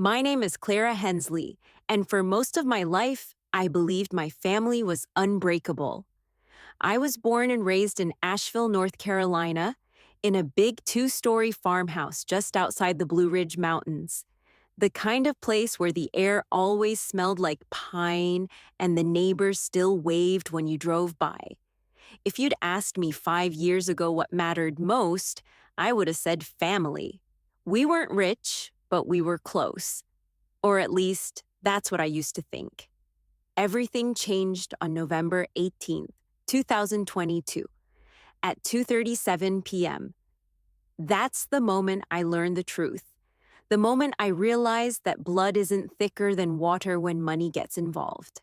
My name is Clara Hensley, and for most of my life, I believed my family was unbreakable. I was born and raised in Asheville, North Carolina, in a big two-story farmhouse just outside the Blue Ridge Mountains. The kind of place where the air always smelled like pine and the neighbors still waved when you drove by. If you'd asked me 5 years ago what mattered most, I would have said family. We weren't rich, but we were close. Or at least, that's what I used to think. Everything changed on November 18th, 2022, at 2:37 p.m. That's the moment I learned the truth. The moment I realized that blood isn't thicker than water when money gets involved.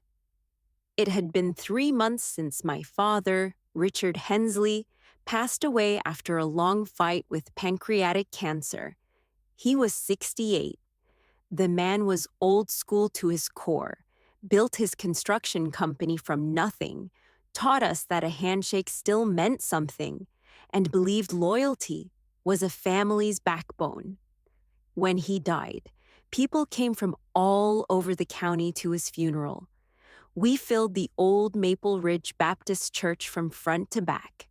It had been 3 months since my father, Richard Hensley, passed away after a long fight with pancreatic cancer. He was 68. The man was old school to his core, built his construction company from nothing, taught us that a handshake still meant something, and believed loyalty was a family's backbone. When he died, people came from all over the county to his funeral. We filled the old Maple Ridge Baptist Church from front to back.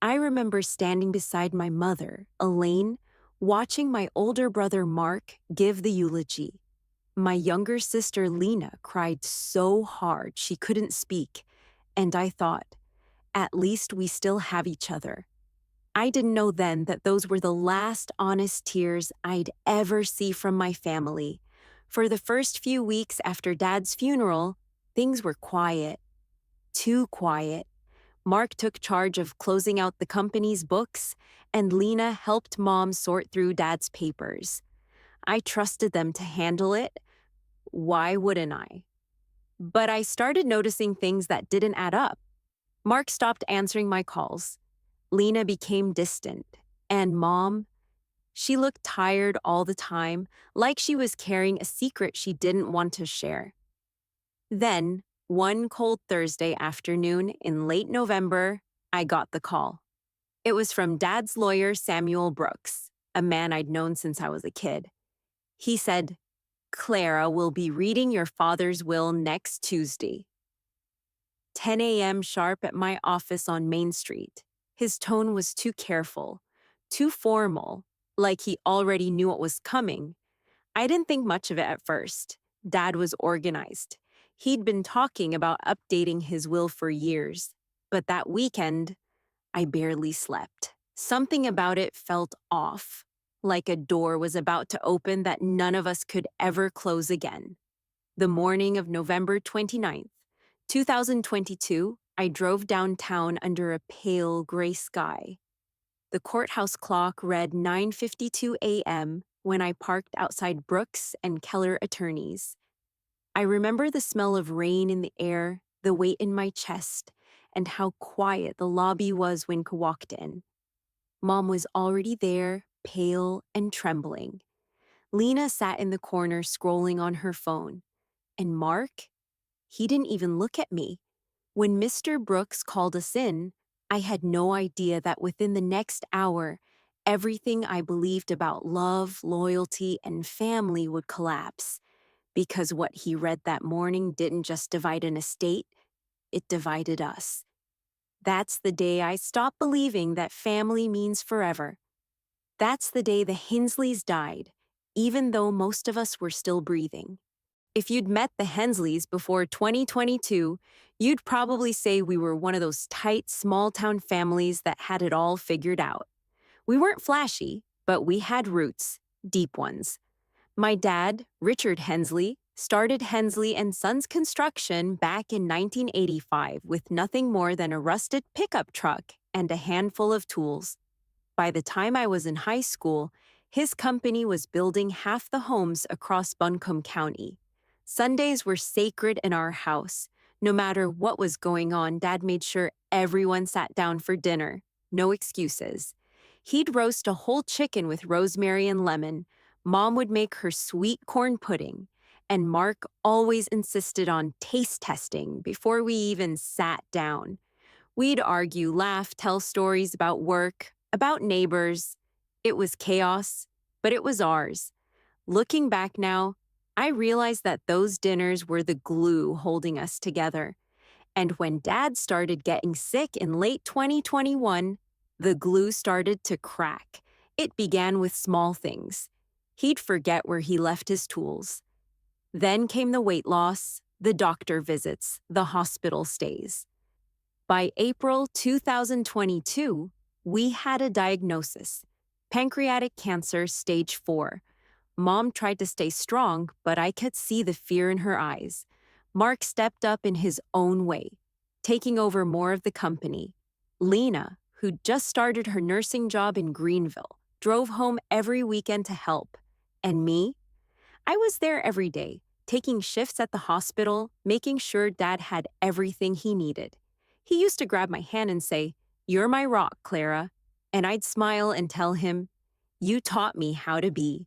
I remember standing beside my mother, Elaine, watching my older brother Mark give the eulogy. My younger sister Lena cried so hard she couldn't speak, and I thought, at least we still have each other. I didn't know then that those were the last honest tears I'd ever see from my family. For the first few weeks after Dad's funeral, things were quiet. Too quiet. Mark took charge of closing out the company's books, and Lena helped Mom sort through Dad's papers. I trusted them to handle it. Why wouldn't I? But I started noticing things that didn't add up. Mark stopped answering my calls. Lena became distant. And Mom, she looked tired all the time, like she was carrying a secret she didn't want to share. Then, one cold Thursday afternoon in late November, I got the call. It was from Dad's lawyer, Samuel Brooks, a man I'd known since I was a kid. He said, "Clara will be reading your father's will next Tuesday." 10 a.m. sharp at my office on Main Street. His tone was too careful, too formal, like he already knew what was coming. I didn't think much of it at first. Dad was organized. He'd been talking about updating his will for years. But that weekend, I barely slept. Something about it felt off, like a door was about to open that none of us could ever close again. The morning of November 29th, 2022, I drove downtown under a pale gray sky. The courthouse clock read 9:52 a.m. when I parked outside Brooks and Keller Attorneys. I remember the smell of rain in the air, the weight in my chest, and how quiet the lobby was when I walked in. Mom was already there, pale and trembling. Lena sat in the corner scrolling on her phone. And Mark? He didn't even look at me. When Mr. Brooks called us in, I had no idea that within the next hour, everything I believed about love, loyalty, and family would collapse. Because what he read that morning didn't just divide an estate, it divided us. That's the day I stopped believing that family means forever. That's the day the Hensleys died, even though most of us were still breathing. If you'd met the Hensleys before 2022, you'd probably say we were one of those tight, small-town families that had it all figured out. We weren't flashy, but we had roots, deep ones. My dad, Richard Hensley, started Hensley and Sons Construction back in 1985 with nothing more than a rusted pickup truck and a handful of tools. By the time I was in high school, his company was building half the homes across Buncombe County. Sundays were sacred in our house. No matter what was going on, Dad made sure everyone sat down for dinner. No excuses. He'd roast a whole chicken with rosemary and lemon. Mom would make her sweet corn pudding. And Mark always insisted on taste testing before we even sat down. We'd argue, laugh, tell stories about work, about neighbors. It was chaos, but it was ours. Looking back now, I realized that those dinners were the glue holding us together. And when Dad started getting sick in late 2021, the glue started to crack. It began with small things. He'd forget where he left his tools. Then came the weight loss, the doctor visits, the hospital stays. By April 2022, we had a diagnosis: pancreatic cancer, stage 4. Mom tried to stay strong, but I could see the fear in her eyes. Mark stepped up in his own way, taking over more of the company. Lena, who just started her nursing job in Greenville, drove home every weekend to help. And me? I was there every day, taking shifts at the hospital, making sure Dad had everything he needed. He used to grab my hand and say, "You're my rock, Clara." And I'd smile and tell him, "You taught me how to be."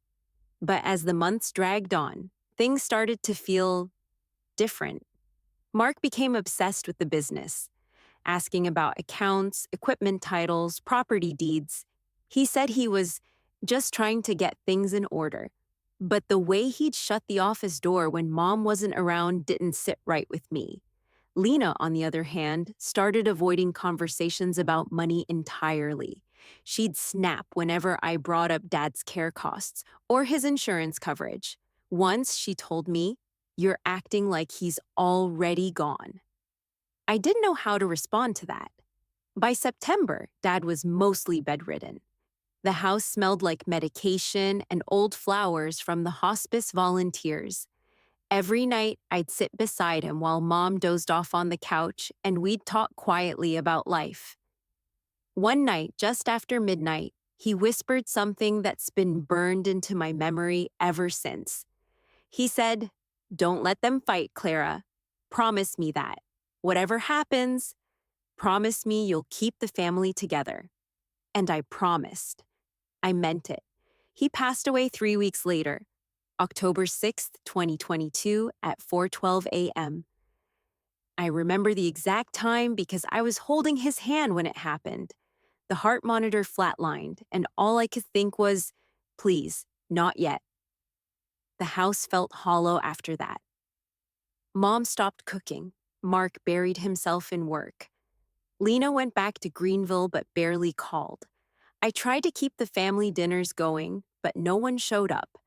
But as the months dragged on, things started to feel different. Mark became obsessed with the business, asking about accounts, equipment titles, property deeds. He said he was just trying to get things in order. But the way he'd shut the office door when Mom wasn't around didn't sit right with me. Lena, on the other hand, started avoiding conversations about money entirely. She'd snap whenever I brought up Dad's care costs or his insurance coverage. Once she told me, "You're acting like he's already gone." I didn't know how to respond to that. By September, Dad was mostly bedridden. The house smelled like medication and old flowers from the hospice volunteers. Every night, I'd sit beside him while Mom dozed off on the couch, and we'd talk quietly about life. One night, just after midnight, he whispered something that's been burned into my memory ever since. He said, "Don't let them fight, Clara. Promise me that. Whatever happens, promise me you'll keep the family together." And I promised. I meant it. He passed away 3 weeks later, October 6th, 2022 at 4:12 a.m. I remember the exact time because I was holding his hand when it happened. The heart monitor flatlined, and all I could think was, "Please, not yet." The house felt hollow after that. Mom stopped cooking. Mark buried himself in work. Lena went back to Greenville but barely called. I tried to keep the family dinners going, but no one showed up.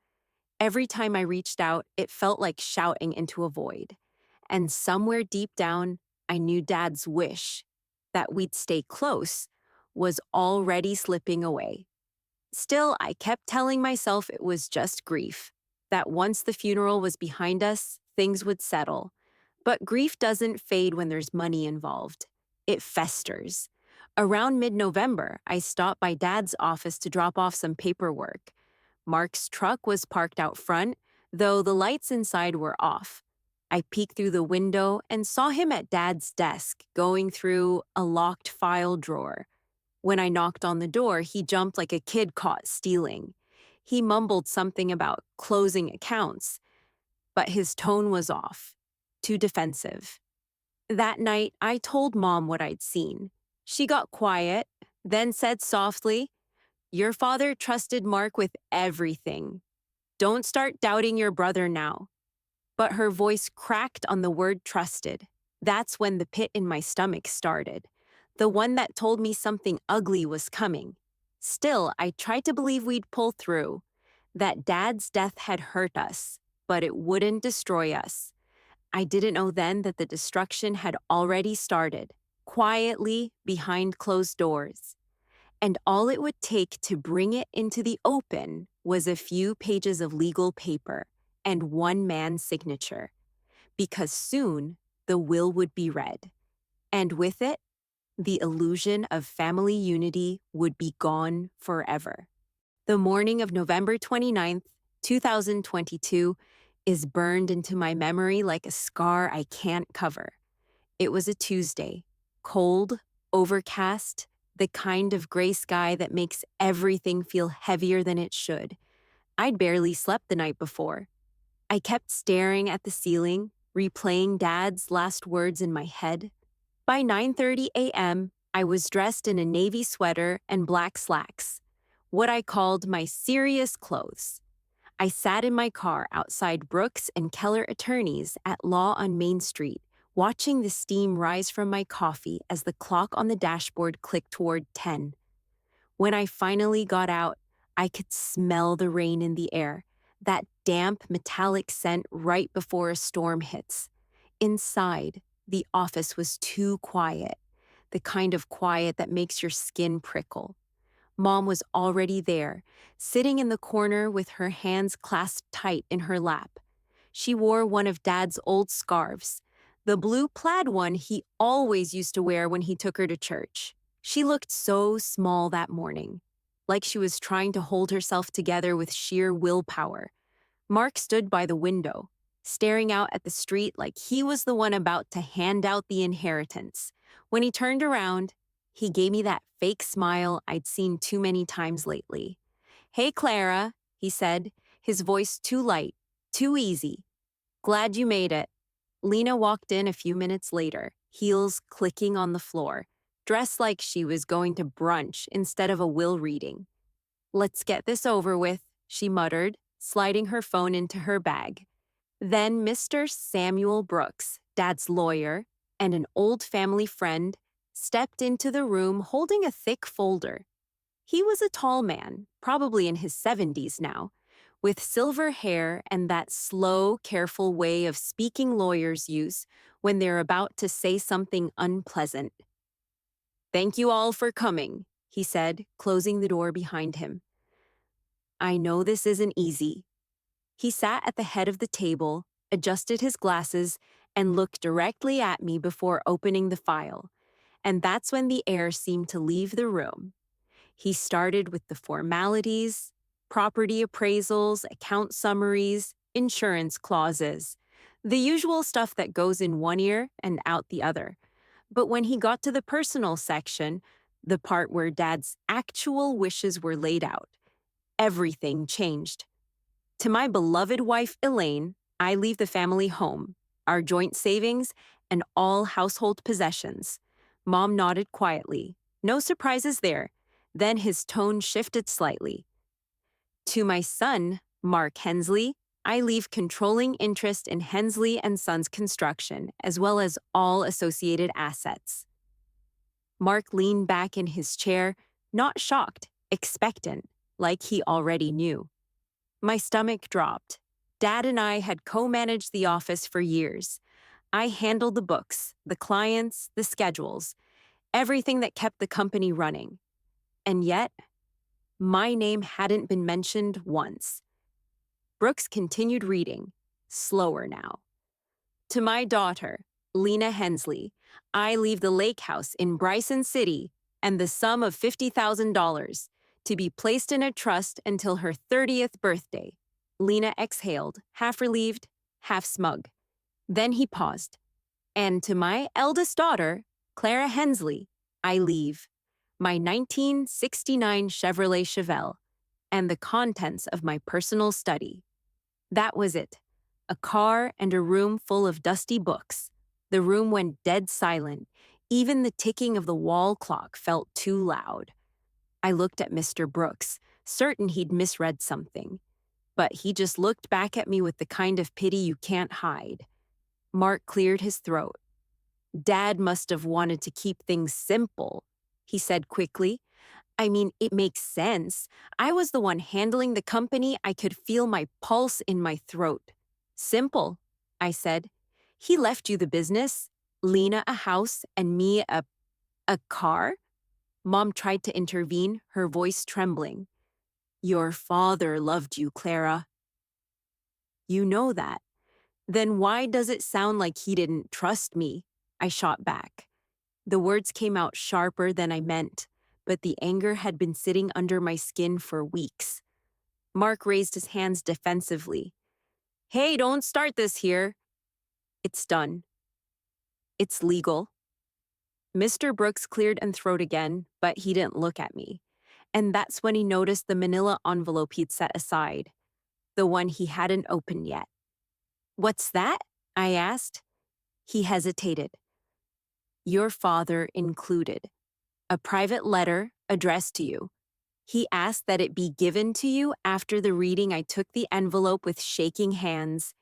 Every time I reached out, it felt like shouting into a void. And somewhere deep down, I knew Dad's wish, that we'd stay close, was already slipping away. Still, I kept telling myself it was just grief, that once the funeral was behind us, things would settle. But grief doesn't fade when there's money involved. It festers. Around mid-November, I stopped by Dad's office to drop off some paperwork. Mark's truck was parked out front, though the lights inside were off. I peeked through the window and saw him at Dad's desk, going through a locked file drawer. When I knocked on the door, he jumped like a kid caught stealing. He mumbled something about closing accounts, but his tone was off, too defensive. That night, I told Mom what I'd seen. She got quiet, then said softly, "Your father trusted Mark with everything. Don't start doubting your brother now." But her voice cracked on the word trusted. That's when the pit in my stomach started, the one that told me something ugly was coming. Still, I tried to believe we'd pull through, that Dad's death had hurt us, but it wouldn't destroy us. I didn't know then that the destruction had already started, quietly behind closed doors. And all it would take to bring it into the open was a few pages of legal paper and one man's signature, because soon the will would be read. And with it, the illusion of family unity would be gone forever. The morning of November 29th, 2022, is burned into my memory like a scar I can't cover. It was a Tuesday, cold, overcast, the kind of gray sky that makes everything feel heavier than it should. I'd barely slept the night before. I kept staring at the ceiling, replaying Dad's last words in my head. By 9:30 a.m., I was dressed in a navy sweater and black slacks, what I called my serious clothes. I sat in my car outside Brooks and Keller Attorneys at Law on Main Street, watching the steam rise from my coffee as the clock on the dashboard clicked toward 10. When I finally got out, I could smell the rain in the air, that damp, metallic scent right before a storm hits. Inside, the office was too quiet, the kind of quiet that makes your skin prickle. Mom was already there, sitting in the corner with her hands clasped tight in her lap. She wore one of Dad's old scarves, the blue plaid one he always used to wear when he took her to church. She looked so small that morning, like she was trying to hold herself together with sheer willpower. Mark stood by the window, staring out at the street like he was the one about to hand out the inheritance. When he turned around, he gave me that fake smile I'd seen too many times lately. "Hey, Clara," he said, his voice too light, too easy. "Glad you made it." Lena walked in a few minutes later, heels clicking on the floor, dressed like she was going to brunch instead of a will reading. "Let's get this over with," she muttered, sliding her phone into her bag. Then Mr. Samuel Brooks, Dad's lawyer, and an old family friend, stepped into the room holding a thick folder. He was a tall man, probably in his 70s now, with silver hair and that slow, careful way of speaking lawyers use when they're about to say something unpleasant. "Thank you all for coming," he said, closing the door behind him. "I know this isn't easy." He sat at the head of the table, adjusted his glasses, and looked directly at me before opening the file. And that's when the air seemed to leave the room. He started with the formalities, property appraisals, account summaries, insurance clauses, the usual stuff that goes in one ear and out the other. But when he got to the personal section, the part where Dad's actual wishes were laid out, everything changed. "To my beloved wife, Elaine, I leave the family home, our joint savings, and all household possessions." Mom nodded quietly. No surprises there. Then his tone shifted slightly. "To my son, Mark Hensley, I leave controlling interest in Hensley and Sons Construction, as well as all associated assets." Mark leaned back in his chair, not shocked, expectant, like he already knew. My stomach dropped. Dad and I had co-managed the office for years. I handled the books, the clients, the schedules, everything that kept the company running. And yet, my name hadn't been mentioned once. Brooks continued reading, slower now. "To my daughter, Lena Hensley, I leave the lake house in Bryson City and the sum of $50,000 to be placed in a trust until her 30th birthday." Lena exhaled, half relieved, half smug. Then he paused. "And to my eldest daughter, Clara Hensley, I leave my 1969 Chevrolet Chevelle and the contents of my personal study." That was it. A car and a room full of dusty books. The room went dead silent. Even the ticking of the wall clock felt too loud. I looked at Mr. Brooks, certain he'd misread something. But he just looked back at me with the kind of pity you can't hide. Mark cleared his throat. "Dad must have wanted to keep things simple," he said quickly. "I mean, it makes sense. I was the one handling the company. I could feel my pulse in my throat." "Simple," I said. "He left you the business, Lena a house, and me a car?" Mom tried to intervene, her voice trembling. "Your father loved you, Clara." "You know that. Then why does it sound like he didn't trust me?" I shot back. The words came out sharper than I meant, but the anger had been sitting under my skin for weeks. Mark raised his hands defensively. "Hey, don't start this here." "It's done. It's legal." Mr. Brooks cleared and throat again, but he didn't look at me. And that's when he noticed the manila envelope he'd set aside, the one he hadn't opened yet. "What's that?" I asked. He hesitated. "Your father included. A private letter addressed to you. He asked that it be given to you. After the reading, I took the envelope with shaking hands.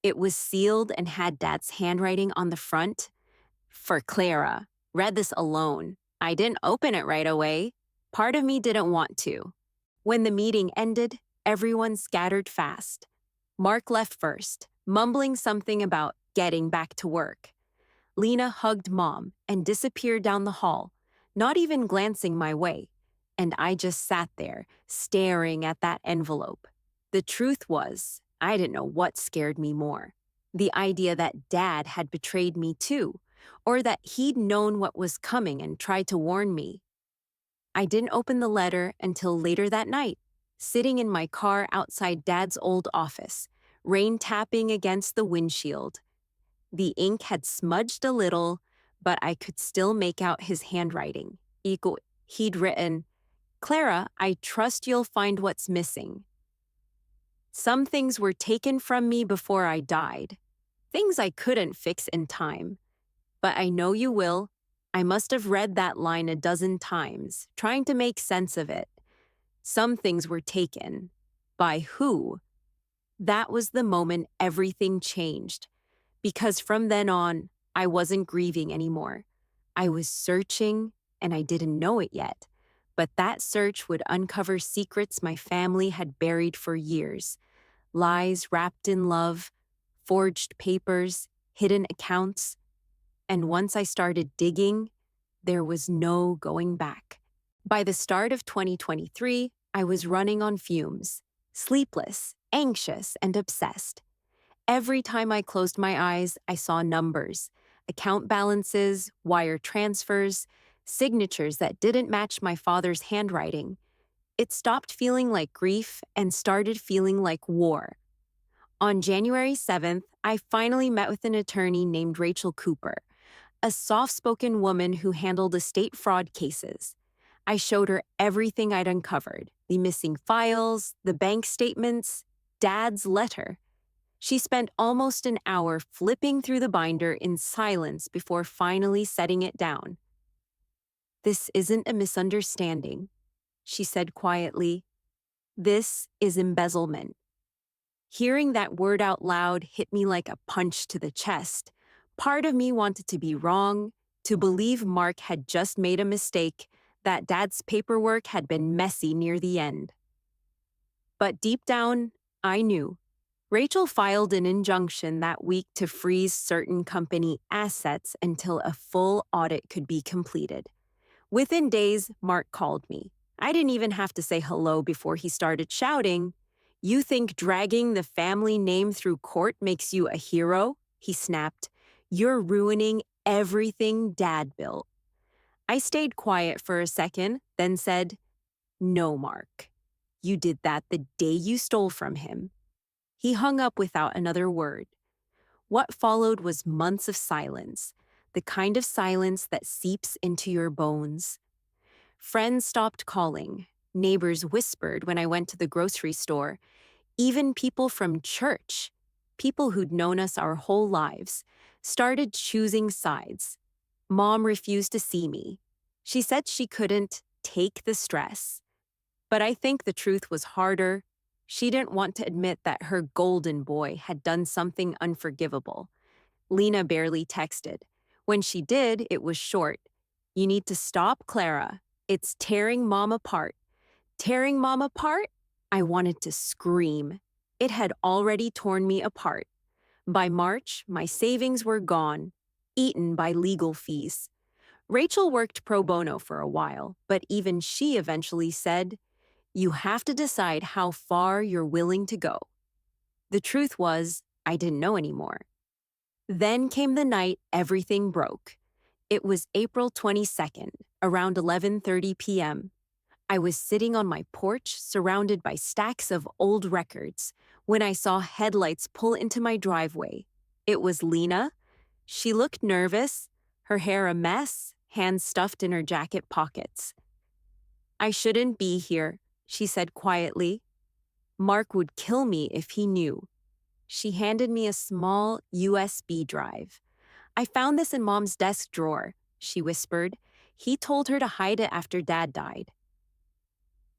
It was sealed and had Dad's handwriting on the front. For Clara. Read this alone. I didn't open it right away. Part of me didn't want to. When the meeting ended, everyone scattered fast. Mark left first, mumbling something about getting back to work. Lena hugged Mom and disappeared down the hall, not even glancing my way. And I just sat there, staring at that envelope. The truth was, I didn't know what scared me more. The idea that Dad had betrayed me too, or that he'd known what was coming and tried to warn me. I didn't open the letter until later that night, sitting in my car outside Dad's old office, rain tapping against the windshield. The ink had smudged a little, but I could still make out his handwriting. He'd written, "Clara, I trust you'll find what's missing. Some things were taken from me before I died, things I couldn't fix in time. But I know you will." I must have read that line a dozen times, trying to make sense of it. Some things were taken. By who? That was the moment everything changed. Because from then on, I wasn't grieving anymore. I was searching, and I didn't know it yet. But that search would uncover secrets my family had buried for years. Lies wrapped in love, forged papers, hidden accounts. And once I started digging, there was no going back. By the start of 2023, I was running on fumes, sleepless, anxious, and obsessed. Every time I closed my eyes, I saw numbers, account balances, wire transfers, signatures that didn't match my father's handwriting. It stopped feeling like grief and started feeling like war. On January 7th, I finally met with an attorney named Rachel Cooper, a soft-spoken woman who handled estate fraud cases. I showed her everything I'd uncovered, the missing files, the bank statements, Dad's letter. She spent almost an hour flipping through the binder in silence before finally setting it down. "This isn't a misunderstanding," she said quietly. "This is embezzlement." Hearing that word out loud hit me like a punch to the chest. Part of me wanted to be wrong, to believe Mark had just made a mistake, that Dad's paperwork had been messy near the end. But deep down, I knew. Rachel filed an injunction that week to freeze certain company assets until a full audit could be completed. Within days, Mark called me. I didn't even have to say hello before he started shouting. "You think dragging the family name through court makes you a hero?" he snapped. "You're ruining everything Dad built." I stayed quiet for a second, then said, "No, Mark. You did that the day you stole from him." He hung up without another word. What followed was months of silence, the kind of silence that seeps into your bones. Friends stopped calling. Neighbors whispered when I went to the grocery store. Even people from church, people who'd known us our whole lives, started choosing sides. Mom refused to see me. She said she couldn't take the stress. But I think the truth was harder. She didn't want to admit that her golden boy had done something unforgivable. Lena barely texted. When she did, it was short. "You need to stop, Clara. It's tearing Mom apart." Tearing Mom apart? I wanted to scream. It had already torn me apart. By March, my savings were gone, eaten by legal fees. Rachel worked pro bono for a while, but even she eventually said, "You have to decide how far you're willing to go." The truth was, I didn't know anymore. Then came the night everything broke. It was April 22nd, around 11:30 p.m. I was sitting on my porch, surrounded by stacks of old records, when I saw headlights pull into my driveway. It was Lena. She looked nervous, her hair a mess, hands stuffed in her jacket pockets. "I shouldn't be here," she said quietly. "Mark would kill me if he knew." She handed me a small USB drive. "I found this in Mom's desk drawer," she whispered. "He told her to hide it after Dad died."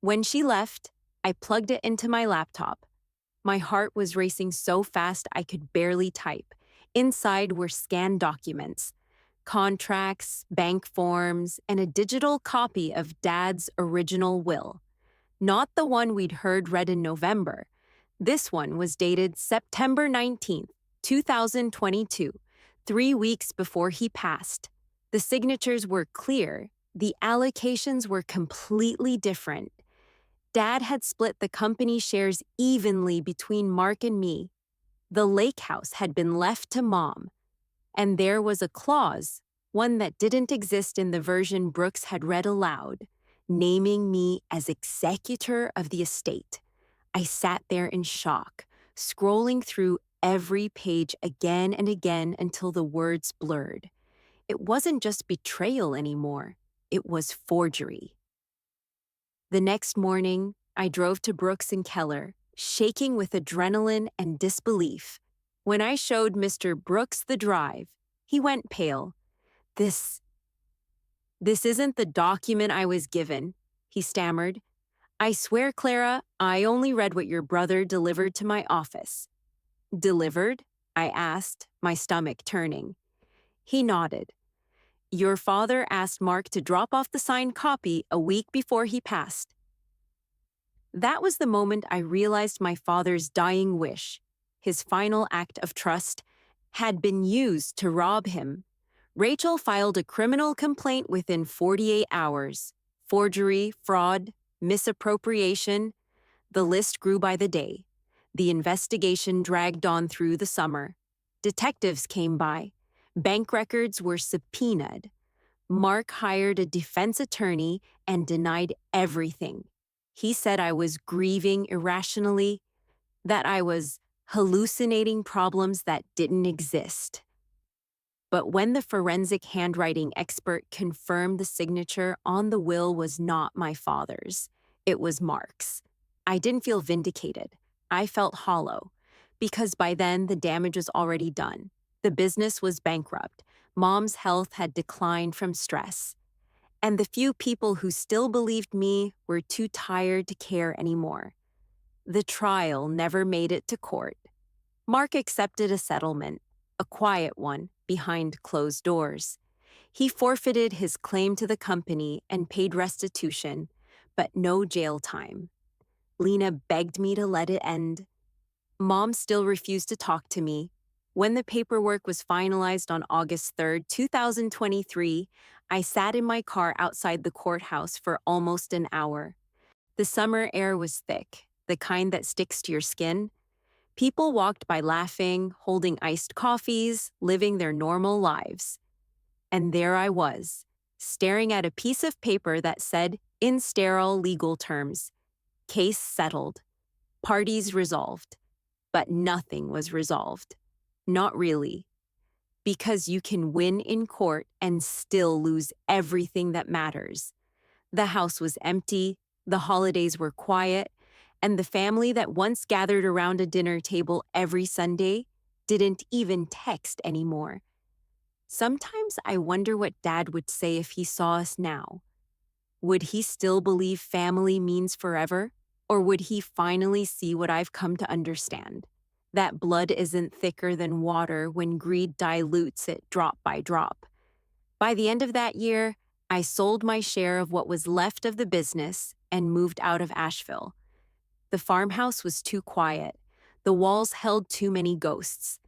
When she left, I plugged it into my laptop. My heart was racing so fast I could barely type. Inside were scanned documents, contracts, bank forms, and a digital copy of Dad's original will. Not the one we'd heard read in November. This one was dated September 19th, 2022, 3 weeks before he passed. The signatures were clear. The allocations were completely different. Dad had split the company shares evenly between Mark and me. The lake house had been left to Mom. And there was a clause, one that didn't exist in the version Brooks had read aloud, naming me as executor of the estate. I sat there in shock, scrolling through every page again and again until the words blurred. It wasn't just betrayal anymore, it was forgery. The next morning, I drove to Brooks and Keller, shaking with adrenaline and disbelief. When I showed Mr. Brooks the drive, he went pale. This isn't the document I was given, he stammered. I swear, Clara, I only read what your brother delivered to my office. Delivered? I asked, my stomach turning. He nodded. Your father asked Mark to drop off the signed copy a week before he passed. That was the moment I realized my father's dying wish, his final act of trust, had been used to rob him. Rachel filed a criminal complaint within 48 hours. Forgery, fraud, misappropriation. The list grew by the day. The investigation dragged on through the summer. Detectives came by. Bank records were subpoenaed. Mark hired a defense attorney and denied everything. He said I was grieving irrationally, that I was hallucinating problems that didn't exist. But when the forensic handwriting expert confirmed the signature on the will was not my father's, it was Mark's, I didn't feel vindicated. I felt hollow, because by then the damage was already done. The business was bankrupt. Mom's health had declined from stress. And the few people who still believed me were too tired to care anymore. The trial never made it to court. Mark accepted a settlement, a quiet one, behind closed doors. He forfeited his claim to the company and paid restitution, but no jail time. Lena begged me to let it end. Mom still refused to talk to me. When the paperwork was finalized on August 3rd, 2023, I sat in my car outside the courthouse for almost an hour. The summer air was thick, the kind that sticks to your skin. People walked by laughing, holding iced coffees, living their normal lives. And there I was, staring at a piece of paper that said, in sterile legal terms, case settled, parties resolved. But nothing was resolved. Not really. Because you can win in court and still lose everything that matters. The house was empty, the holidays were quiet, and the family that once gathered around a dinner table every Sunday didn't even text anymore. Sometimes I wonder what Dad would say if he saw us now. Would he still believe family means forever? Or would he finally see what I've come to understand? That blood isn't thicker than water when greed dilutes it drop by drop. By the end of that year, I sold my share of what was left of the business and moved out of Asheville. The farmhouse was too quiet. The walls held too many ghosts.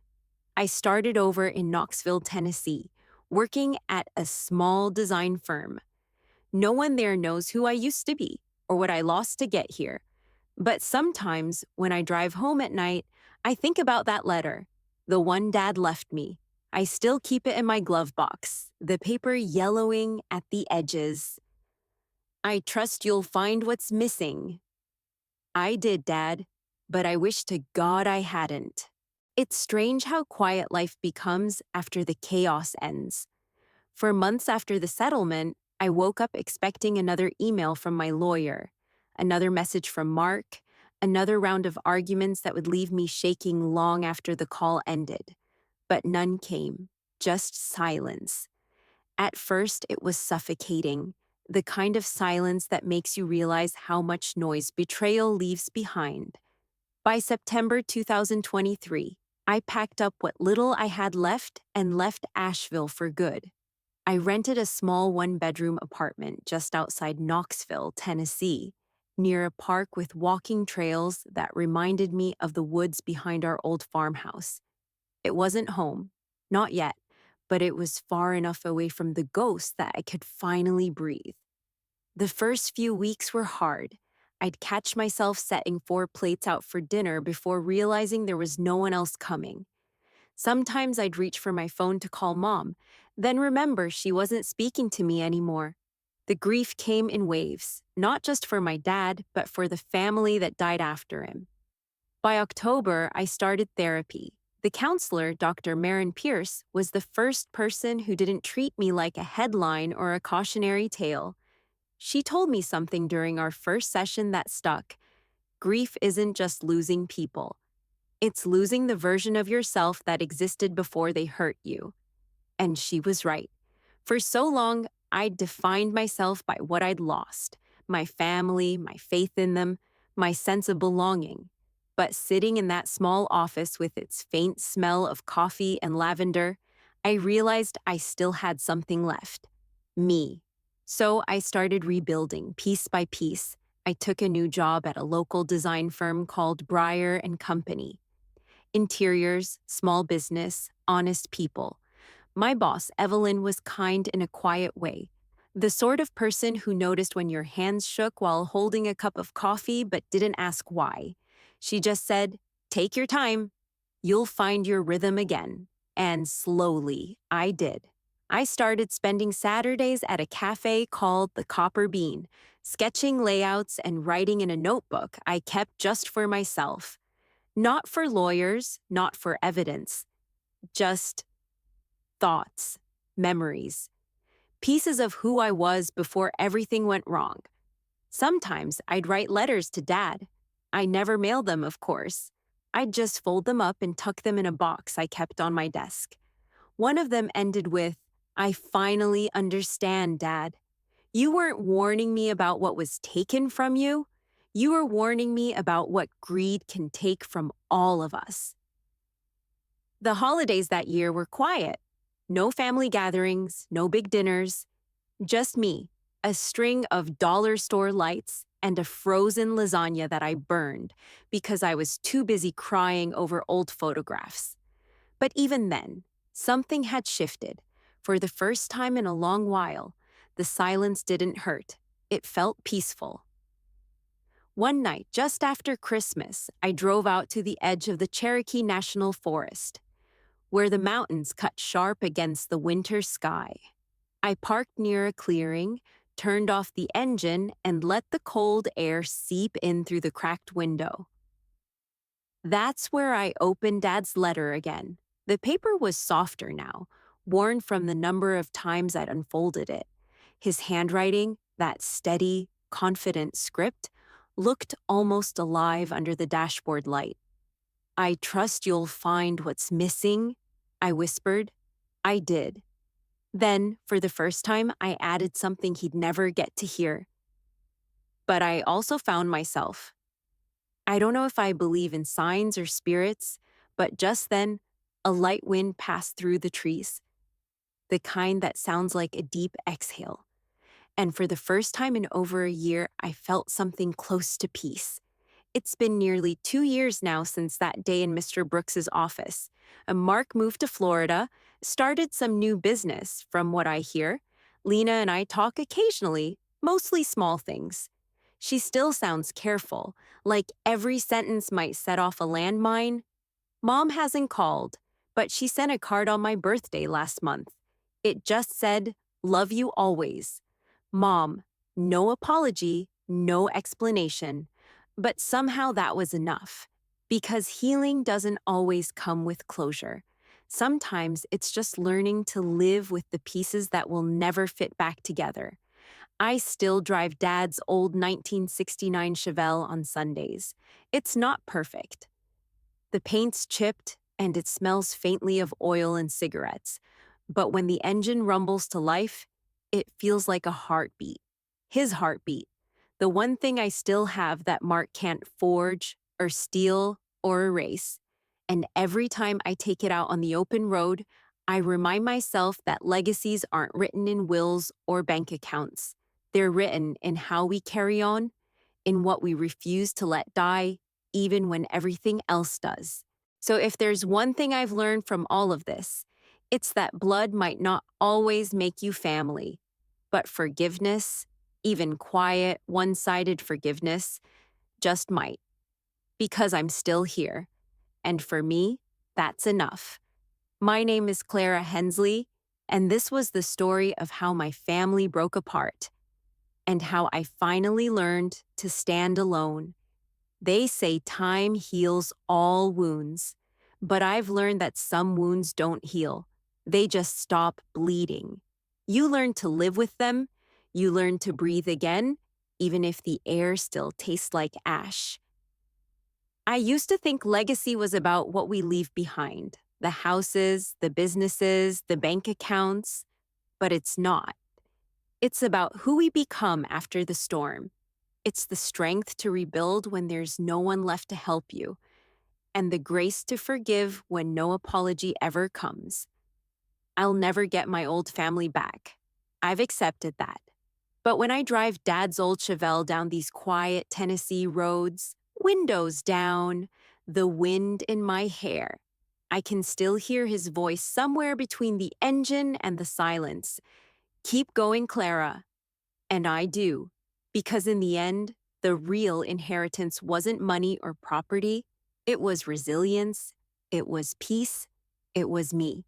I started over in Knoxville, Tennessee, working at a small design firm. No one there knows who I used to be or what I lost to get here. But sometimes, when I drive home at night, I think about that letter, the one Dad left me. I still keep it in my glove box, the paper yellowing at the edges. I trust you'll find what's missing. I did, Dad, but I wish to God I hadn't. It's strange how quiet life becomes after the chaos ends. For months after the settlement, I woke up expecting another email from my lawyer, another message from Mark, another round of arguments that would leave me shaking long after the call ended. But none came, just silence. At first, it was suffocating. the kind of silence that makes you realize how much noise betrayal leaves behind. By September 2023, I packed up what little I had left and left Asheville for good. I rented a small one-bedroom apartment just outside Knoxville, Tennessee, near a park with walking trails that reminded me of the woods behind our old farmhouse. It wasn't home, not yet, but it was far enough away from the ghosts that I could finally breathe. The first few weeks were hard. I'd catch myself setting 4 plates out for dinner before realizing there was no one else coming. Sometimes I'd reach for my phone to call Mom, then remember she wasn't speaking to me anymore. The grief came in waves, not just for my dad, but for the family that died after him. By October, I started therapy. The counselor, Dr. Marin Pierce, was the first person who didn't treat me like a headline or a cautionary tale. She told me something during our first session that stuck. Grief isn't just losing people. It's losing the version of yourself that existed before they hurt you. And she was right. For so long, I'd defined myself by what I'd lost: my family, my faith in them, my sense of belonging. But sitting in that small office with its faint smell of coffee and lavender, I realized I still had something left: me. So I started rebuilding piece by piece. I took a new job at a local design firm called Breyer and Company. Interiors, small business, honest people. My boss, Evelyn, was kind in a quiet way. The sort of person who noticed when your hands shook while holding a cup of coffee but didn't ask why. She just said, "Take your time. You'll find your rhythm again." And slowly, I did. I started spending Saturdays at a cafe called the Copper Bean, sketching layouts and writing in a notebook I kept just for myself. Not for lawyers, not for evidence, just thoughts, memories, pieces of who I was before everything went wrong. Sometimes I'd write letters to Dad. I never mailed them, of course. I'd just fold them up and tuck them in a box I kept on my desk. One of them ended with, "I finally understand, Dad. You weren't warning me about what was taken from you. You were warning me about what greed can take from all of us." The holidays that year were quiet. No family gatherings, no big dinners, just me, a string of dollar store lights, and a frozen lasagna that I burned because I was too busy crying over old photographs. But even then, something had shifted. For the first time in a long while, the silence didn't hurt. It felt peaceful. One night, just after Christmas, I drove out to the edge of the Cherokee National Forest, where the mountains cut sharp against the winter sky. I parked near a clearing, turned off the engine, and let the cold air seep in through the cracked window. That's where I opened Dad's letter again. The paper was softer now, worn from the number of times I'd unfolded it. His handwriting, that steady, confident script, looked almost alive under the dashboard light. "I trust you'll find what's missing," I whispered. I did. Then, for the first time, I added something he'd never get to hear. But I also found myself. I don't know if I believe in signs or spirits, but just then, a light wind passed through the trees, the kind that sounds like a deep exhale. And for the first time in over a year, I felt something close to peace. It's been nearly 2 years now since that day in Mr. Brooks's office. Mark moved to Florida, started some new business, from what I hear. Lena and I talk occasionally, mostly small things. She still sounds careful, like every sentence might set off a landmine. Mom hasn't called, but she sent a card on my birthday last month. It just said, "Love you always." Mom, no apology, no explanation. But somehow that was enough, because healing doesn't always come with closure. Sometimes it's just learning to live with the pieces that will never fit back together. I still drive Dad's old 1969 Chevelle on Sundays. It's not perfect. The paint's chipped and it smells faintly of oil and cigarettes. But when the engine rumbles to life, it feels like a heartbeat. his heartbeat, the one thing I still have that Mark can't forge or steal or erase. And every time I take it out on the open road, I remind myself that legacies aren't written in wills or bank accounts. They're written in how we carry on, in what we refuse to let die, even when everything else does. So if there's one thing I've learned from all of this, it's that blood might not always make you family, but forgiveness, even quiet, one-sided forgiveness, just might, because I'm still here. And for me, that's enough. My name is Clara Hensley, and this was the story of how my family broke apart and how I finally learned to stand alone. They say time heals all wounds, but I've learned that some wounds don't heal. They just stop bleeding. You learn to live with them. You learn to breathe again, even if the air still tastes like ash. I used to think legacy was about what we leave behind, the houses, the businesses, the bank accounts, but it's not. It's about who we become after the storm. It's the strength to rebuild when there's no one left to help you, and the grace to forgive when no apology ever comes. I'll never get my old family back. I've accepted that. But when I drive Dad's old Chevelle down these quiet Tennessee roads, windows down, the wind in my hair, I can still hear his voice somewhere between the engine and the silence. Keep going, Clara. And I do, because in the end, the real inheritance wasn't money or property. It was resilience. It was peace. It was me.